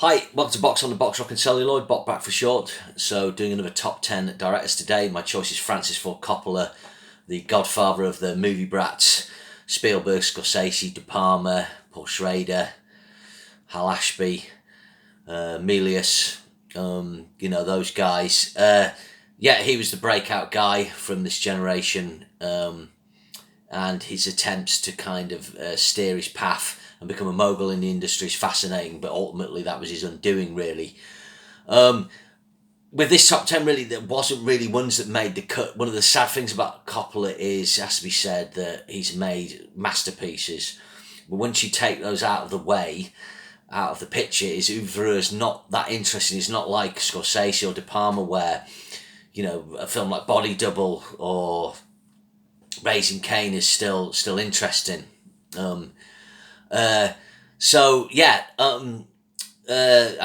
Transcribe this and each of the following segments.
Hi, welcome to Box on the Box, Rock and Celluloid, Bot back for short. So doing another top 10 directors today. My choice is Francis Ford Coppola, the godfather of the movie brats. Spielberg, Scorsese, De Palma, Paul Schrader, Hal Ashby, Milius, those guys. He was the breakout guy from this generation, and his attempts to kind of steer his path and become a mogul in the industry is fascinating, but ultimately that was his undoing, really. With this top 10, really, there wasn't really ones that made the cut. One of the sad things about Coppola is, it has to be said, that he's made masterpieces. But once you take those out of the way, out of the picture, his oeuvre is not that interesting. It's not like Scorsese or De Palma, where, a film like Body Double or Raising Cain is still interesting. I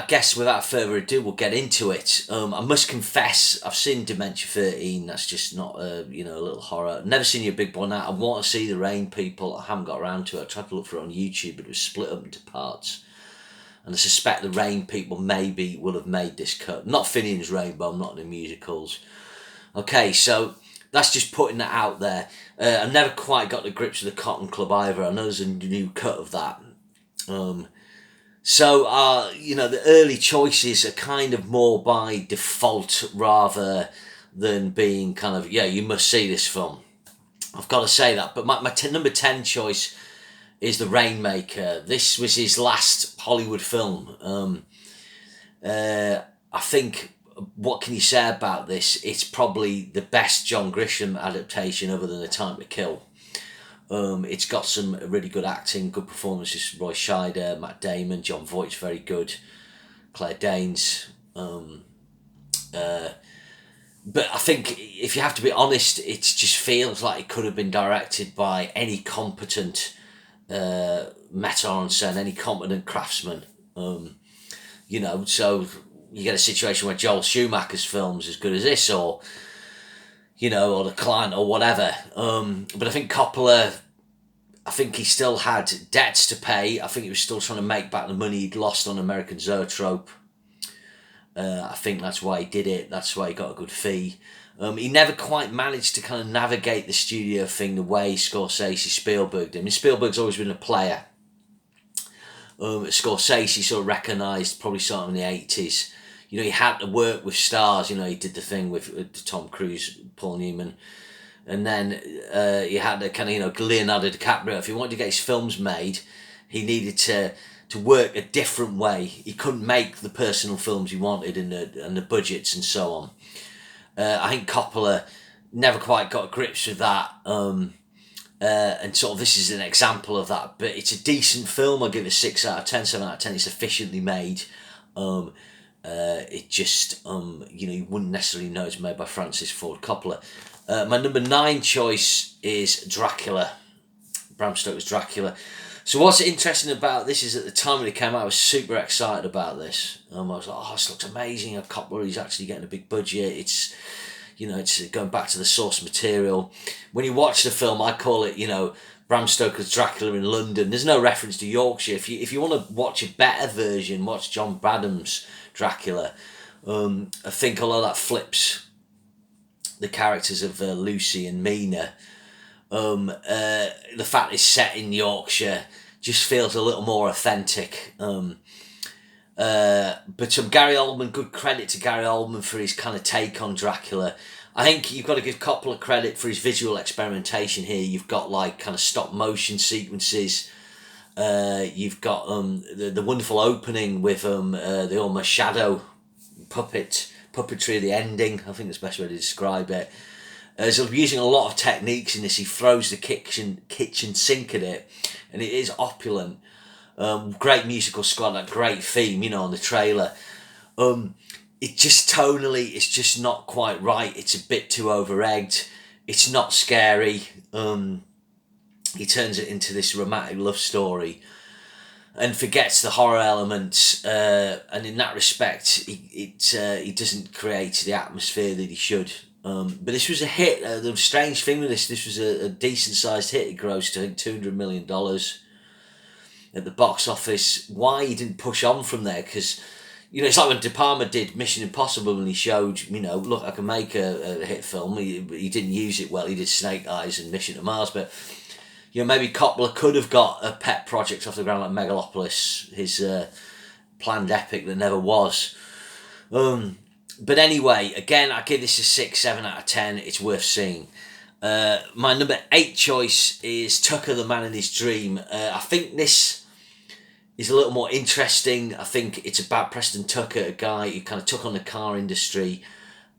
guess without further ado, we'll get into it. I must confess, I've seen Dementia 13. That's just not a little horror. I've never seen Your Big Boy Night. I want to see The Rain People. I haven't got around to it. I tried to look for it on YouTube, but it was split up into parts. And I suspect The Rain People maybe will have made this cut. Not Finian's Rainbow. I'm not in the musicals. Okay, so that's just putting that out there. I've never quite got the grips with the Cotton Club either. I know there's a new cut of that. The early choices are kind of more by default rather than being kind of, you must see this film. I've got to say that. But my number 10 choice is The Rainmaker. This was his last Hollywood film. I think, what can you say about this? It's probably the best John Grisham adaptation other than A Time to Kill. It's got some really good acting, good performances. Roy Scheider, Matt Damon, John Voight's very good, Claire Danes. But I think, if you have to be honest, it just feels like it could have been directed by any competent metteur en scène, any competent craftsman. So you get a situation where Joel Schumacher's film's as good as this, or The Client, or whatever. But I think Coppola, I think he still had debts to pay. I think he was still trying to make back the money he'd lost on American Zoetrope. I think that's why he did it. That's why he got a good fee. He never quite managed to kind of navigate the studio thing the way Scorsese, Spielberg did. I mean, Spielberg's always been a player. Scorsese sort of recognised, probably starting in the 80s, he had to work with stars. He did the thing with Tom Cruise, Paul Newman. And then he had to kind of, Leonardo DiCaprio. If he wanted to get his films made, he needed to work a different way. He couldn't make the personal films he wanted and the budgets and so on. I think Coppola never quite got grips with that. And sort of this is an example of that. But it's a decent film. I'll give it a 6 out of 10, 7 out of 10. It's efficiently made. It just, you wouldn't necessarily know it's made by Francis Ford Coppola. My number 9 choice is Dracula. Bram Stoker's Dracula. So what's interesting about this is, at the time when it came out, I was super excited about this. I was like, this looks amazing. Coppola, he's actually getting a big budget. It's going back to the source material. When you watch the film, I call it, Bram Stoker's Dracula in London. There's no reference to Yorkshire. If you want to watch a better version, watch John Badham's Dracula. I think a lot of that flips the characters of Lucy and Mina. The fact it's set in Yorkshire just feels a little more authentic. But Gary Oldman, good credit to Gary Oldman for his kind of take on Dracula. I think you've got to give Coppola credit for his visual experimentation here. You've got like kind of stop motion sequences. You've got the wonderful opening with the almost shadow puppetry of the ending. I think that's the best way to describe it. So using a lot of techniques in this. He throws the kitchen sink at it, and it is opulent. Great musical score, that great theme, on the trailer. It just tonally, it's just not quite right. It's a bit too over-egged. It's not scary. He turns it into this romantic love story and forgets the horror elements. And in that respect, he doesn't create the atmosphere that he should. But this was a hit. The strange thing with this was a decent-sized hit. It grossed, I think, $200 million. at the box office, why he didn't push on from there, because it's like when De Palma did Mission Impossible and he showed, look, I can make a hit film. He didn't use it well. He did Snake Eyes and Mission to Mars, but maybe Coppola could have got a pet project off the ground like Megalopolis, his planned epic that never was. But anyway, again, I give this a 6, 7 out of 10. It's worth seeing. My number 8 choice is Tucker, the Man in His Dream. I think this is a little more interesting. I think it's about Preston Tucker, a guy who kind of took on the car industry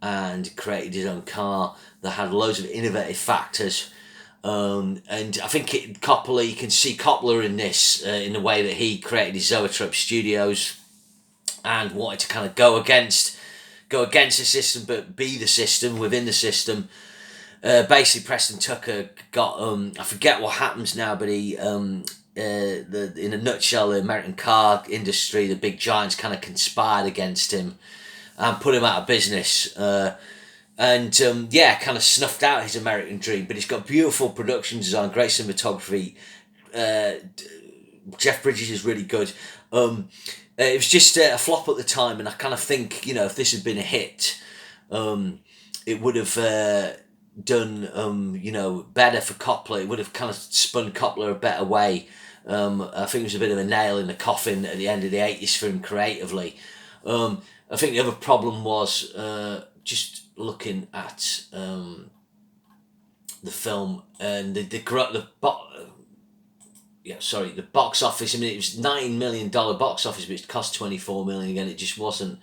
and created his own car that had loads of innovative factors. And I think Coppola, you can see Coppola in this, in the way that he created his Zoetrope Studios and wanted to kind of go against the system, but be the system within the system. Basically, Preston Tucker got I forget what happens now, but he in a nutshell, the American car industry, the big giants, kind of conspired against him and put him out of business. And kind of snuffed out his American dream. But it's got beautiful production design, great cinematography. Jeff Bridges is really good. It was just a flop at the time, and I kind of think, if this had been a hit, it would have done, better for Coppola. It would have kind of spun Coppola a better way. I think it was a bit of a nail in the coffin at the end of the 80s for him creatively. I think the other problem was just looking at the film and the box office. I mean, it was $9 million box office, but it cost $24 million. Again, it just wasn't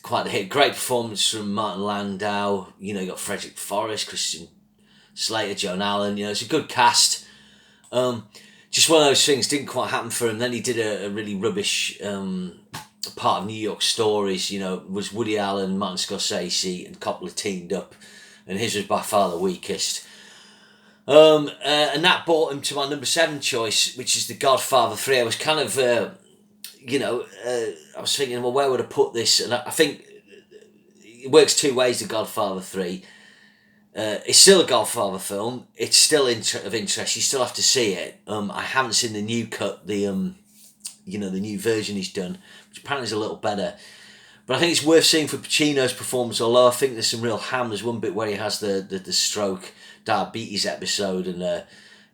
quite a hit. Great performance from Martin Landau. You got Frederick Forrest, Christian Slater, Joan Allen. It's a good cast. Just one of those things didn't quite happen for him. Then he did a really rubbish part of New York Stories. Was Woody Allen, Martin Scorsese, and Coppola teamed up, and his was by far the weakest. And that brought him to my number 7 choice, which is The Godfather 3. I was kind of, I was thinking, well, where would I put this? And I think it works two ways, The Godfather 3. It's still a Godfather film. It's still of interest. You still have to see it. I haven't seen the new cut, the new version he's done, which apparently is a little better. But I think it's worth seeing for Pacino's performance, although I think there's some real ham. There's one bit where he has the stroke diabetes episode, and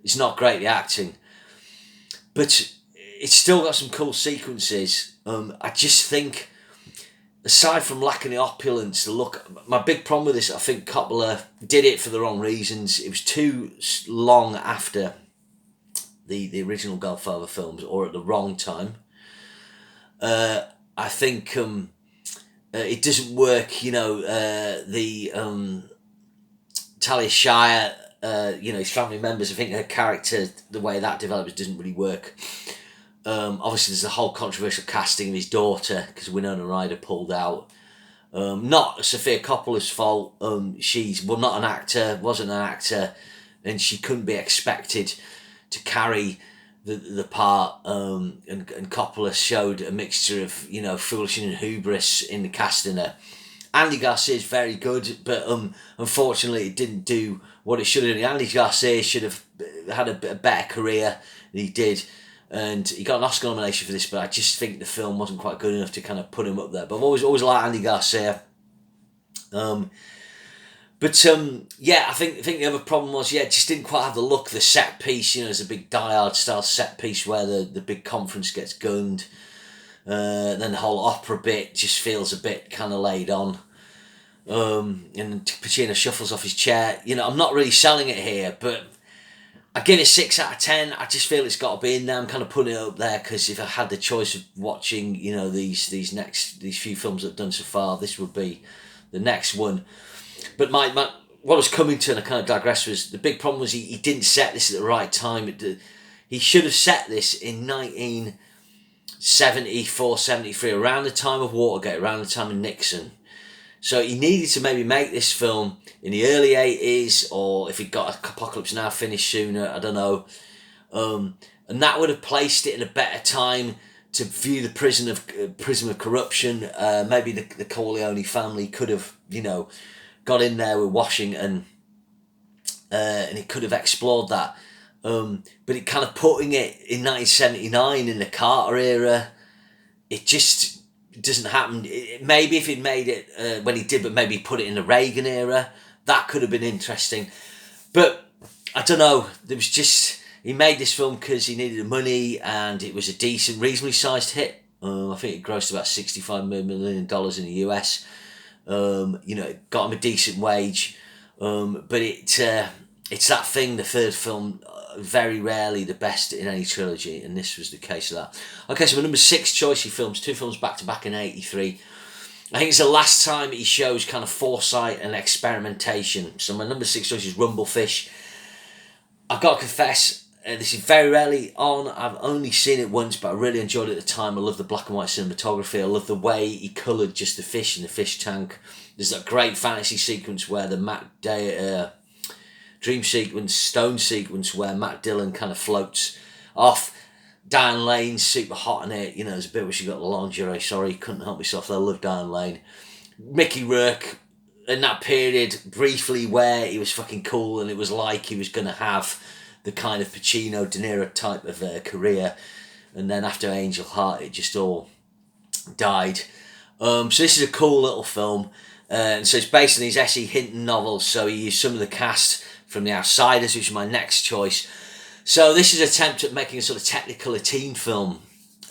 it's not great, the acting. But it's still got some cool sequences. I just think, aside from lacking the opulence, the look, my big problem with this, I think Coppola did it for the wrong reasons. It was too long after the original Godfather films, or at the wrong time. I think it doesn't work. Talia Shire, his family members, I think her character, the way that develops, doesn't really work. Obviously, there's the whole controversial casting of his daughter, because Winona Ryder pulled out. Not Sofia Coppola's fault. She's not an actor, wasn't an actor, and she couldn't be expected to carry the part. And Coppola showed a mixture of foolishness and hubris in the casting her. Andy Garcia is very good, but unfortunately, it didn't do what it should have done. Andy Garcia should have had a better career than he did. And he got an Oscar nomination for this, but I just think the film wasn't quite good enough to kind of put him up there. But I've always liked Andy Garcia. I think the other problem was, it just didn't quite have the look, the set piece. There's a big Die Hard style set piece where the big conference gets gunned. Then the whole opera bit just feels a bit kind of laid on. And Pacino shuffles off his chair. I'm not really selling it here, but I give it 6 out of 10. I just feel it's got to be in there. I'm kind of putting it up there because if I had the choice of watching, these few films that I've done so far, this would be the next one. But my what I was coming to, and I kind of digress, was the big problem was he didn't set this at the right time. He should have set this in 1974, 73, around the time of Watergate, around the time of Nixon. So he needed to maybe make this film in the early 80s, or if he got Apocalypse Now finished sooner, I don't know. And that would have placed it in a better time to view the prism of corruption. Maybe the Corleone family could have, got in there with Washington, and it could have explored that. But it kind of putting it in 1979 in the Carter era, it just doesn't happen. Maybe if he'd made it when he did, but maybe put it in the Reagan era, that could have been interesting. But I don't know. There was just, he made this film because he needed the money, and it was a decent, reasonably sized hit. I think it grossed about $65 million in the US. It got him a decent wage. But it's that thing, the third film, very rarely the best in any trilogy, and this was the case of that. Okay, so my number 6 choice, he films 2 films back to back in 83. I think it's the last time he shows kind of foresight and experimentation. So my number 6 choice is Rumblefish. I've got to confess, this is very rarely on. I've only seen it once, but I really enjoyed it at the time. I love the black and white cinematography. I love the way he coloured just the fish in the fish tank. There's that great fantasy sequence where the dream sequence, stone sequence, where Matt Dillon kind of floats off. Diane Lane's super hot in it. There's a bit where she got the lingerie. Sorry, couldn't help myself. I love Diane Lane. Mickey Rourke, in that period, briefly, where he was fucking cool, and it was like he was going to have the kind of Pacino, De Niro type of career. And then after Angel Heart, it just all died. So this is a cool little film. And so it's based on his S.E. Hinton novels. So he used some of the cast from The Outsiders, which is my next choice. So this is an attempt at making a sort of technicolor teen film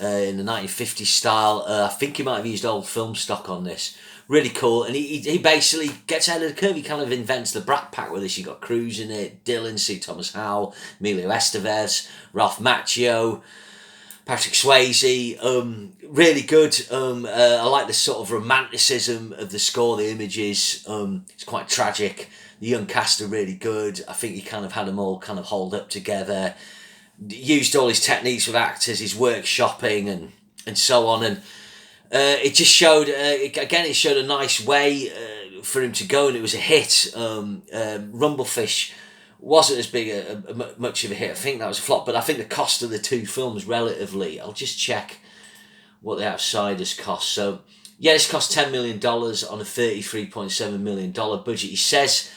in the 1950s style. I think he might have used old film stock on this. Really cool. And he basically gets ahead of the curve. He kind of invents the Brat Pack with this. You've got Cruise in it, Dylan, C. Thomas Howell, Emilio Estevez, Ralph Macchio, Patrick Swayze. Really good. I like the sort of romanticism of the score, the images. It's quite tragic. The young cast are really good. I think he kind of had them all kind of holed up together. Used all his techniques with actors, his workshopping and so on. And it just showed, again, it showed a nice way for him to go, and it was a hit. Rumblefish wasn't as big much of a hit. I think that was a flop, but I think the cost of the 2 films relatively, I'll just check what The Outsiders cost. So, yeah, this cost $10 million on a $33.7 million budget. He says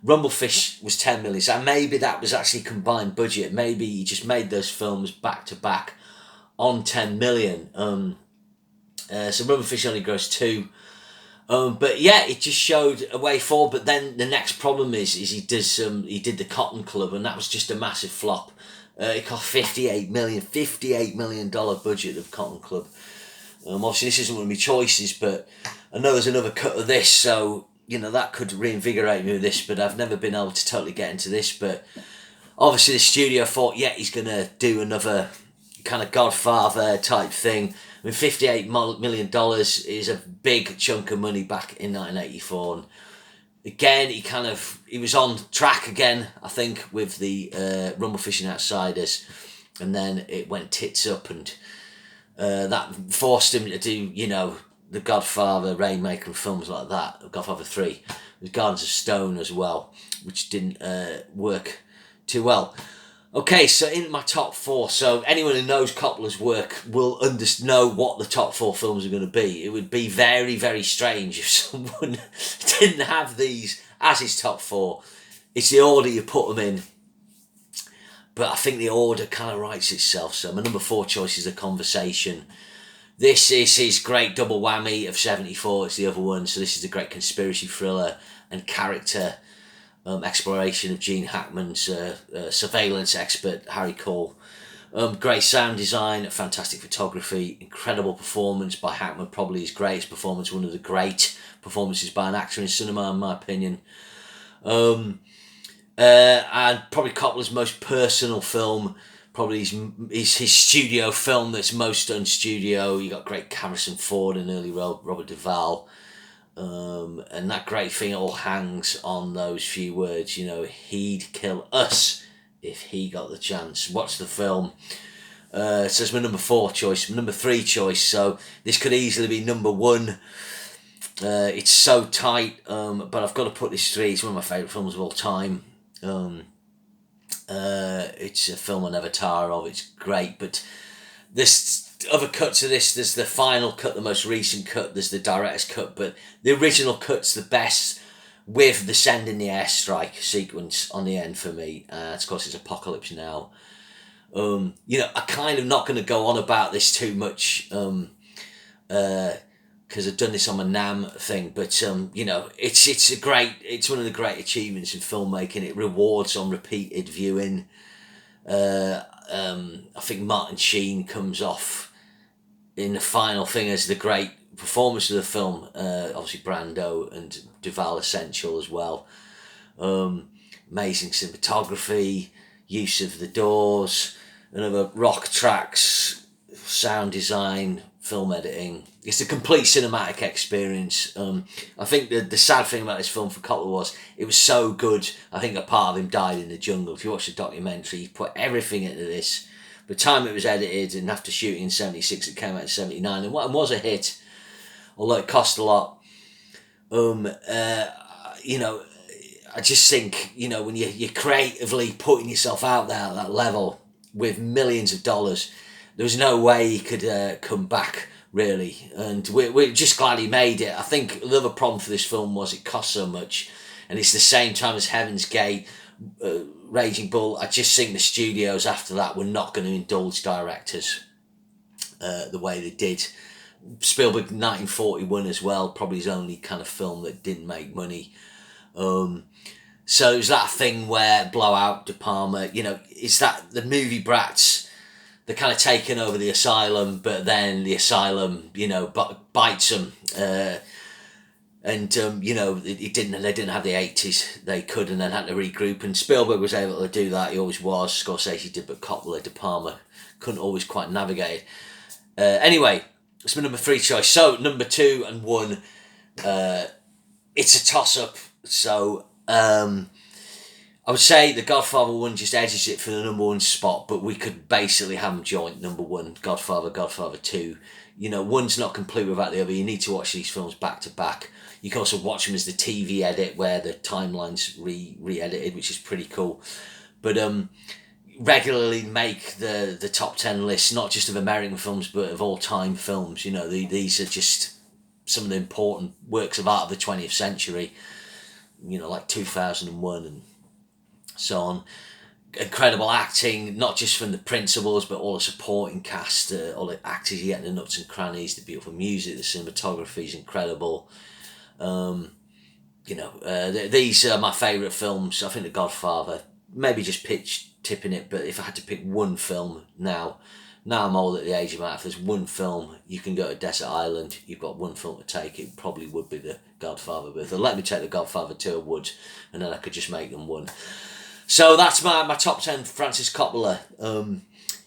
Rumblefish was $10 million, so maybe that was actually combined budget. Maybe he just made those films back to back on $10 million. So Rumblefish only grossed 2. But yeah, it just showed a way forward. But then the next problem is he did the Cotton Club, and that was just a massive flop. It cost $58 million budget of Cotton Club. Obviously this isn't one of my choices, but I know there's another cut of this, so that could reinvigorate me with this. But I've never been able to totally get into this. But obviously the studio thought, yeah, he's gonna do another kind of Godfather type thing. I mean, $58 million is a big chunk of money back in 1984. And again, he was on track again, I think, with the Rumblefish and Outsiders. And then it went tits up, and that forced him to do, the Godfather, Rainmaker and films like that. Godfather 3. There's Gardens of Stone as well, which didn't work too well. Okay, so in my top 4, so anyone who knows Coppola's work will know what the top 4 films are going to be. It would be very, very strange if someone didn't have these as his top 4. It's the order you put them in. But I think the order kind of writes itself. So my number 4 choice is The Conversation. This is his great double whammy of 74. It's the other one. So this is the great conspiracy thriller and character exploration of Gene Hackman's surveillance expert, Harry Cole. Great sound design, fantastic photography, incredible performance by Hackman, probably his greatest performance, one of the great performances by an actor in cinema, in my opinion. And probably Coppola's most personal film, probably his studio film that's most done studio. You got great Harrison Ford and early Robert Duvall. And that great thing all hangs on those few words, he'd kill us if he got the chance. Watch the film. So it's my number 4 choice. My number 3 choice, so this could easily be number 1. It's so tight, but I've got to put this 3. It's one of my favourite films of all time. It's a film I never tire of. It's great, but this other cuts of this, there's the final cut, the most recent cut, there's the director's cut, but the original cut's the best, with the sending the airstrike sequence on the end for me. Of course, it's Apocalypse Now. You know, I'm kind of not going to go on about this too much because I've done this on my NAM thing, but you know, it's one of the great achievements in filmmaking. It rewards on repeated viewing. I think Martin Sheen comes off in the final thing as the great performance of the film. Obviously Brando and Duval essential as well. Amazing cinematography, use of the Doors, another rock tracks, sound design, film editing. It's a complete cinematic experience. I think the sad thing about this film for Coppola was it was so good. I think a part of him died in the jungle. If you watch the documentary, he put everything into this. By the time it was edited and after shooting in 76, it came out in 79 and was a hit, although it cost a lot. You know, I just think, you know, when you're creatively putting yourself out there at that level with millions of dollars, there was no way he could come back, really. And we're just glad he made it. I think the other problem for this film was it cost so much, and it's the same time as Heaven's Gate, Raging Bull. I just think the studios after that were not going to indulge directors the way they did. Spielberg 1941 as well, probably his only kind of film that didn't make money. So it was that thing where Blowout, De Palma, you know, it's that the movie brats, they're kind of taking over the asylum, but then the asylum, you know, bites them. You know, they didn't have the 80s, they could, and then had to regroup, and Spielberg was able to do that. He always was. Scorsese did, but Coppola, De Palma couldn't always quite navigate it. Anyway, it's my number 3 choice. So number 2 and 1, it's a toss-up. So I would say The Godfather 1 just edges it for the number 1 spot, but we could basically have them joint number 1, Godfather 2. You know, one's not complete without the other. You need to watch these films back to back. You can also watch them as the TV edit where the timeline's re-edited, which is pretty cool. But regularly make the top 10 lists, not just of American films, but of all-time films. You know, these are just some of the important works of art of the 20th century. You know, like 2001 and so on. Incredible acting, not just from the principals, but all the supporting cast, all the actors you get in the nuts and crannies, the beautiful music, the cinematography is incredible. You know, these are my favourite films. I think The Godfather, maybe just tipping it, but if I had to pick one film now I'm old at the age of if there's one film, you can go to Desert Island, you've got one film to take, it probably would be The Godfather. But if they let me take The Godfather 2, I would, and then I could just make them one. So that's my top 10 Francis Coppola.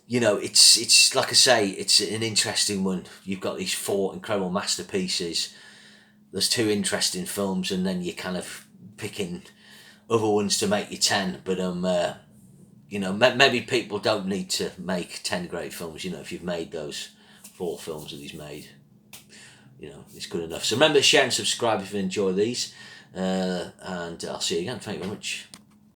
You know, it's like I say, it's an interesting one. You've got these 4 incredible masterpieces. There's 2 interesting films, and then you're kind of picking other ones to make your 10. But you know, maybe people don't need to make 10 great films. You know, if you've made those 4 films that he's made, you know, it's good enough. So remember to share and subscribe if you enjoy these. And I'll see you again. Thank you very much.